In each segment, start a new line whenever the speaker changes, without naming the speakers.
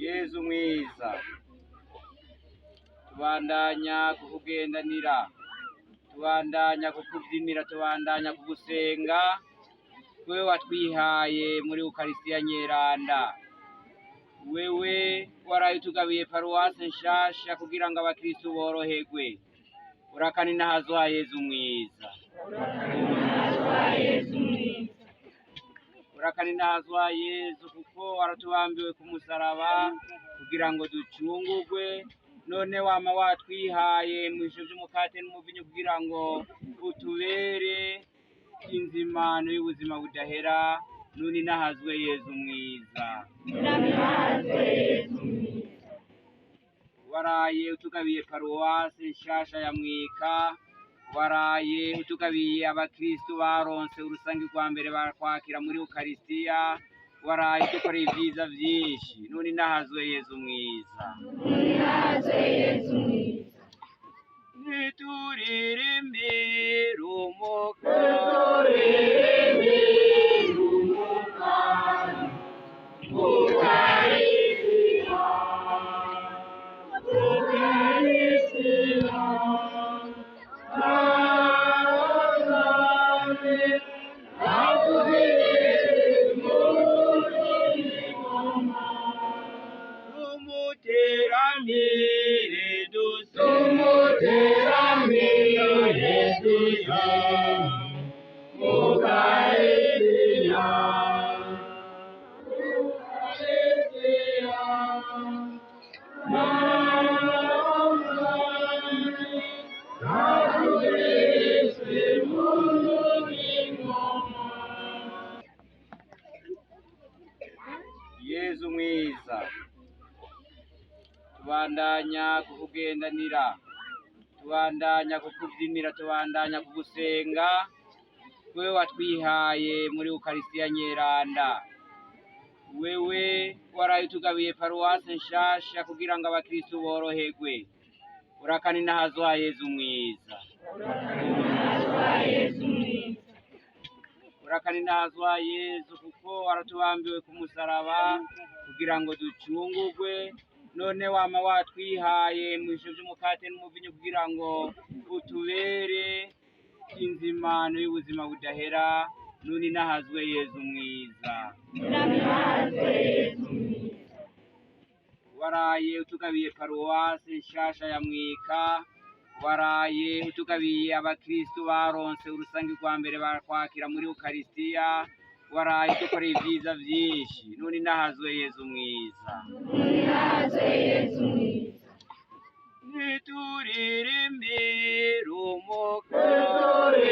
Yezu mwiza tubandanya kukugendanira, tubandanya kukubyinira, tubandanya kugusenga, wewe watwihaye muri Ukaristiya Nyeranda. Wewe waraye utugabiye paruwase nshasha kugira ngo abakristu boroherwe. Urakani nahazwa Yezu mwiza, urakani nahazwa Yezu kuko waratubambiwe ku musaraba kugira ngo ducungurwe. None wama watwihaye mwisho by'umukate n'umuvinyu kugira ngo utubere inzimano y'ubuzima budahera. None nahazwe Yezu mwiza, waraye utugabiye paruwase nshasha ya Mwika, waraye utugabiye abakristu baronse urusangi rwa mbere bakwakira muri Ukaristiya, waraye dukoreye ibyiza byinshi. None nahazwe Yezu mwiza, nituririmbire umukari Yezu mwiza tubandanya kukugendanira, tubandanya kukubyinira, tubandanya kugusenga, wewe watwihaye muri Ukaristiya Nyeranda. Wewe waraye utugabiye paruwase nshasha kugira ngo abakristu boroherwe. Urakani nahazwa Yezu mwiza, urakani nahazwa Yezu kuko waratubambiwe ku musaraba kugira ngo ducungurwe. None wama watwihaye mwisho by'umukate n'umuvinyu kugira ngo utubere inzimano y'ubuzima budahera. None nahazwe Yezu mwiza, waraye utugabiye paruwase nshasha ya Mwika, waraye utugabiye abakristu baronse urusangi rwa mbere bakwakira muri Ukaristiya, waraye dukoreye ibyiza byinshi. None nahazwe Yezu mwiza, nituririmbire umukari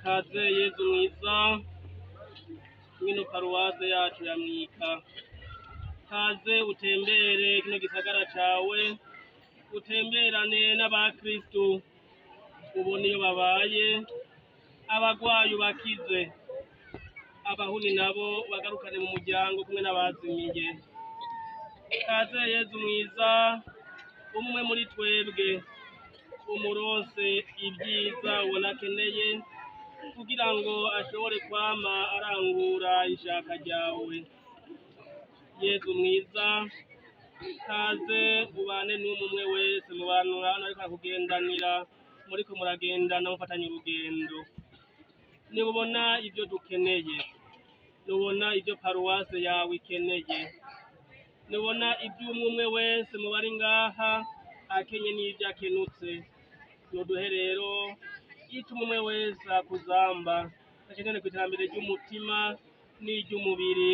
kaze Yezu mwiza mwino paruwase yacu ya Mwika, kaze utembere kino gisagara cawe, utemberane n'abakristu, ubone iyo babaye, abagwayi ubakize, abahuni nabo bagarukane mu muryango kumwe n'abazimiye. Kaze Yezu mwiza, umwe muri twebwe umuronse ibyiza ubona akeneye kugira ngo ashobore kwama arangura ishaka ryawe. Yezu mwiza, kaze ubane n'umwe wese mu bantu hano ariko akugendanira, muriko muragendana mufatanye urugendo. Nibubona ibyo dukeneye, nubona ibyo paruwase yawe ikeneye, nubona ibyo umwe wese mu bari ngaha akenye n'ibyo akenutse, nuduhe rero ituma umwe wese akuzamba akeneye ku iterambere ry'umutima n'iry'umubiri,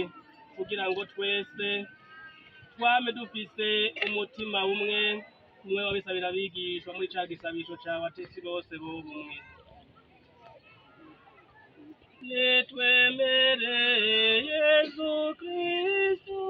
kugira ngo twese twame dufise umutima umwe wabisabira abigishwa muri ca gisabisho cawe atesi bose b'ubumwe. Nitwemere Yezu Kristu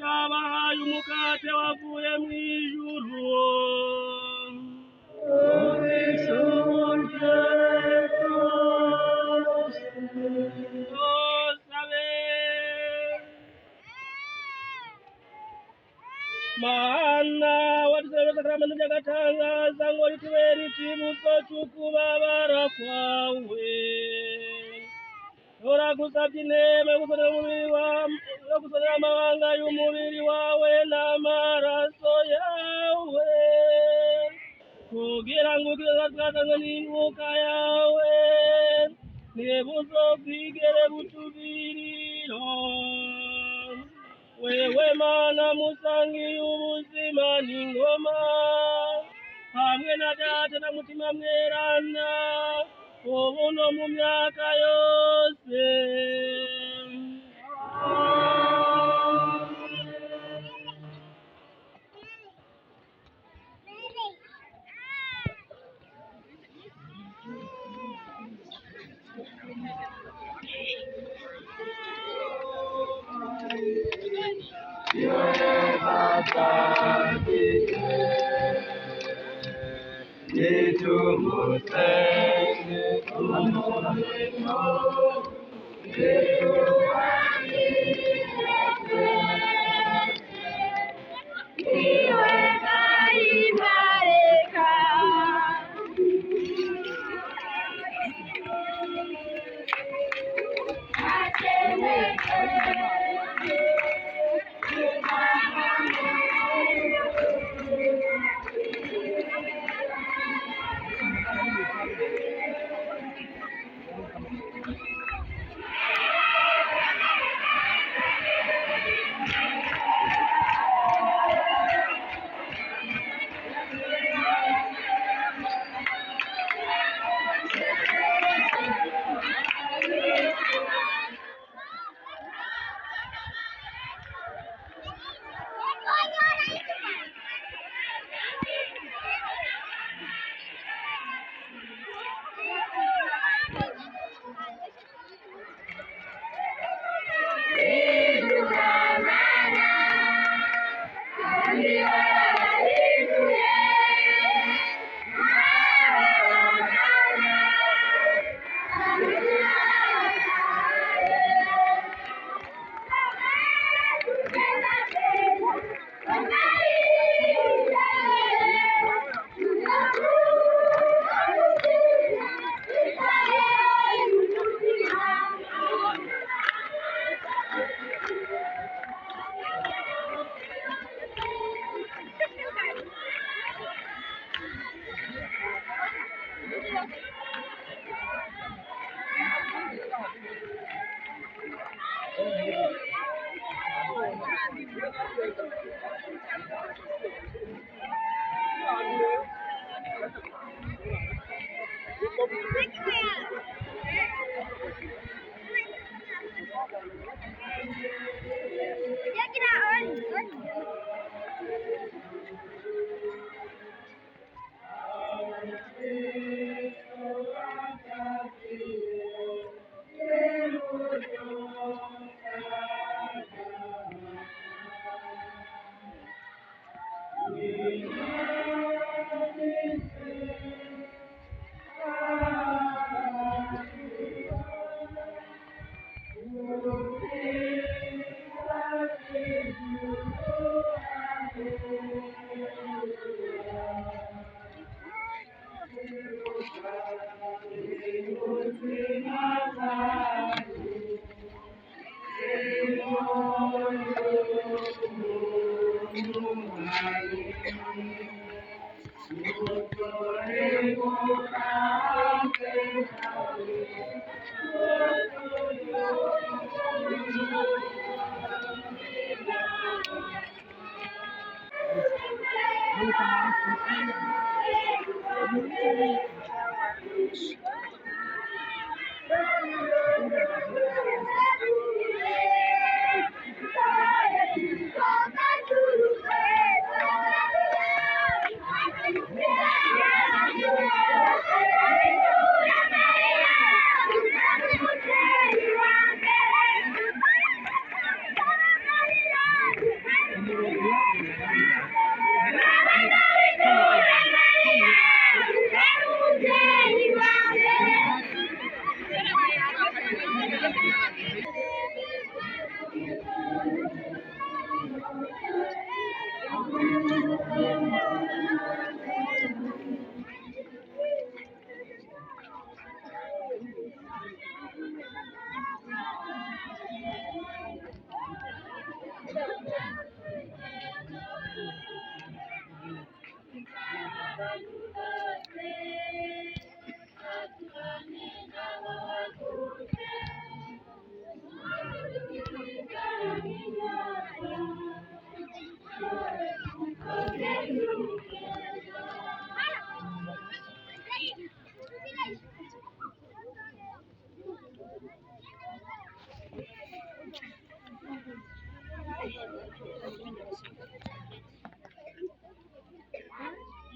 yabahaye umukate wavuye mw'ijuru. Mana wadusabe sakramento ry'agatangaza ngo ritubere icibutso c'ukubabara kwawe. Turagusavye intebe yo gusonera amabanga y'umubiri wawe n'amaraso yawe, kugira ngo ukizazazanywe n'inkuka yawe ntibuzokwigere butuvirira. Wewe Mana musangiye ubuzima n'ingoma, hamwe na Data na Mutima Mweranda, ubu no mu myaka yose.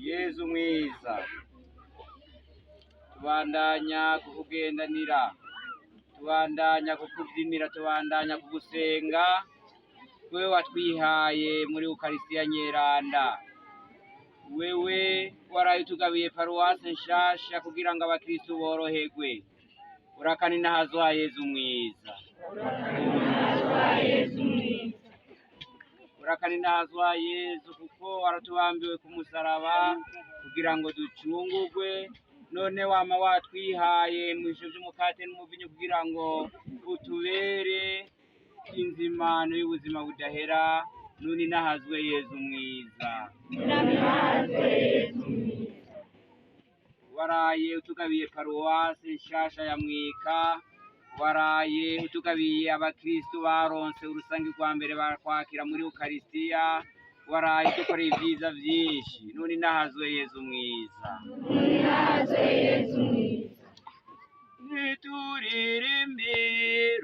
Yezu mwiza, tubandanya kukugendanira, tubandanya kukubyinira, tubandanya kugusenga wewe watwihaye muri ukarisitiya nyeranda, wewe waraye utugabiye paruwase nshasha kugira ngo abakristu boroherwe, urakani nahazwa Yezu mwiza, urakani nahazwa Yezu kuko waratubambiwe ku musaraba kugira ngo ducungurwe, none wama watwihaye mu ijuru vy'umukate n'umuvinyu kugira ngo utubere inzimano y'ubuzima budahera, none nahazwe Yezu mwiza, waraye utugabiye paruwase nshasha ya Mwika, waraye utugabiye abakristu baronse urusangi rwa mbere bakwakira muri ukarisitiya, waraye udukoreye ivyiza vyinshi, none nahazwe Yezu mwiza, nituririmire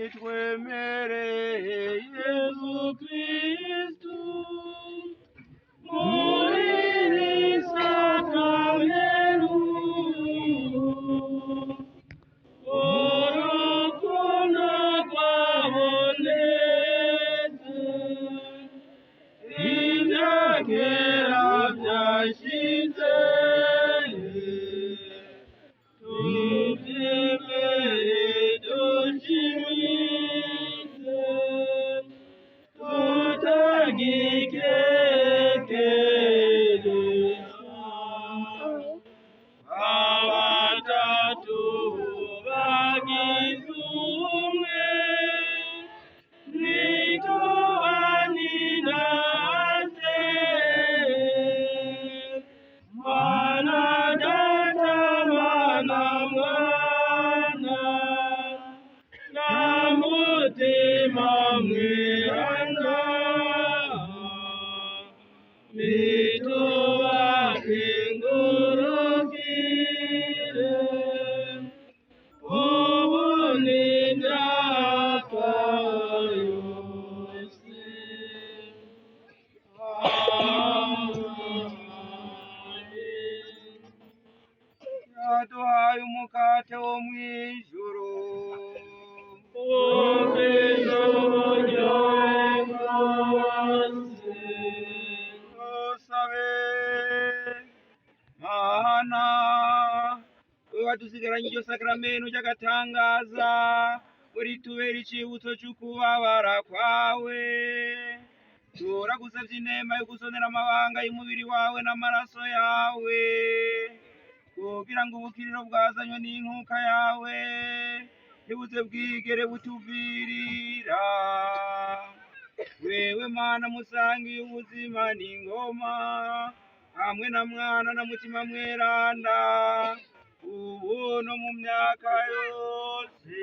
nitwemere Yezu Kristu muri sakramenu, urukundo rwabonetse, ivyakera vyashize, tuvyemere dushimitse, tutagikekereza, abatatu bagize umwe, nitubana se, Mana Data, Mana Mwana, na Mutima Mweranda, bitubakengurukire, ubu n'imyaka yose. Yaduhaye umukate wo mw'ijuru, tusabe. Mana, wewe wadusigaranye iryo sakramento ry'agatangaza, uritubera icibutso c'ukubabara kwawe, turagusavye inema yo gusonera amabanga y'umubiri wawe n'amaraso yawe, kugira ngo ubukiriro bwazanywe n'inkuka yawe ntibuze bwigere butuvirira. Wewe Mana musangiye ubuzima n'ingoma, hamwe na Mwana na Mutima Mweranda, ubu no mu myaka yose.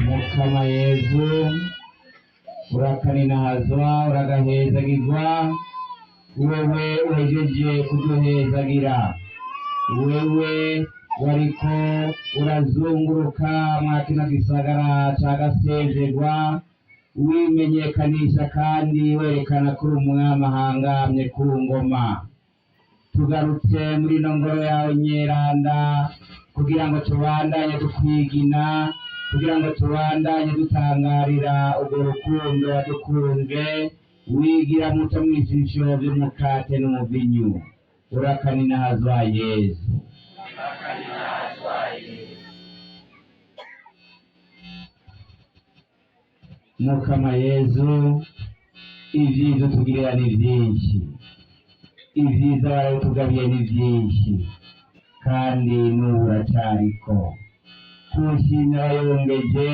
Mukama Yezu urakaninahazwa uragahezagirwa wewe uhejeje kuduhezagira wewe wariko urazunguruka mwa kino gisagara ca Gasezerwa wimenyekanisha kandi werekana ko uri umwami ahangamye ku ngoma. Tugarutse muri ino ngoro yawe nyeranda kugira ngo tubandanye dukwigina, kugira ngo tubandanye dutangarira urwo rukundo wadukunze, wigira muto mw'ijisho vy'umukate n'umuvinyu. Urakaninaazwa Yesu. Mukama Yesu, ivyiza utugirira ni vyinshi, ivyiza warabitugabiye ni vyinshi, kandi n'ubu uracariko. Kushimira yongeje,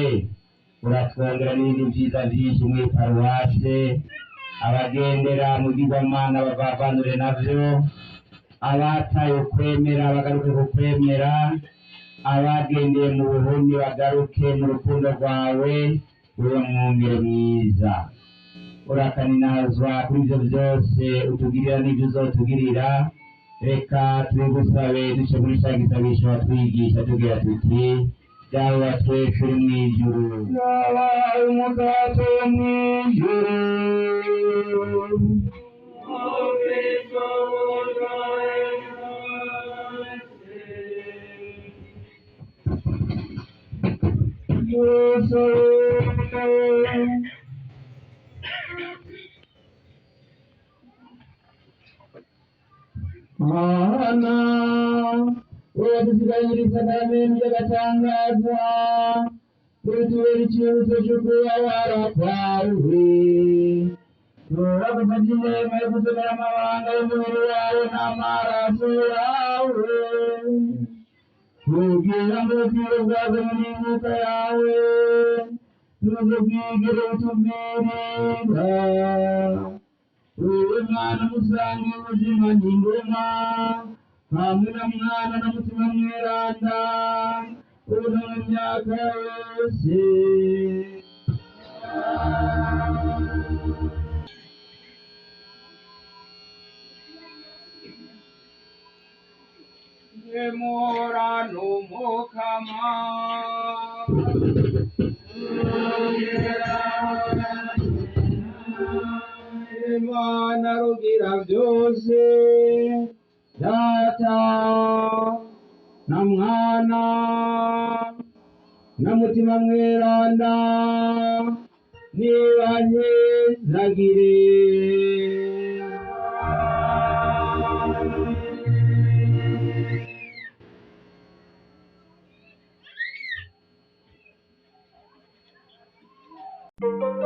uratwongera n'ibindi vyiza vyinshi muri paruwase, abagendera mu bigirwamana bavavanure navyo, abataye ukwemera bagaruke kukwemera, abagendeye mu buhumyi bagaruke mu rukundo rwawe, wewe mwungere mwiza. Urakaninaazwa kuri ivyo vyose utugirira n'ivyo uzotugirira. Reka tubigusabe duce muri ca gisabisho watwigisha tugira tuti: dawe wa twese uri mw'ijuru, wabaye umugati wo mw'ijuru, Mana, uratuziganyiriza n'amenyo y'agatangaza, utubera ikimenyetso c'ukubabara kwawe. Turagusavye inema yo kuzomera amabanga y'umubiri wawe n'amaraso yawe, kugira ngo ubutiro bwawe n'imyuka yawe ntuzobwigere butuvirira. Wewe Mwana musangiye ubuzima n'ingoma, hamwe na Mwana na Mutima Mweranda, ubu no mu myaka yose. Emora n'umukama, Imana rugira byose, Data na Mwana na Mutima Mweranda, nibanyezagire. Thank you.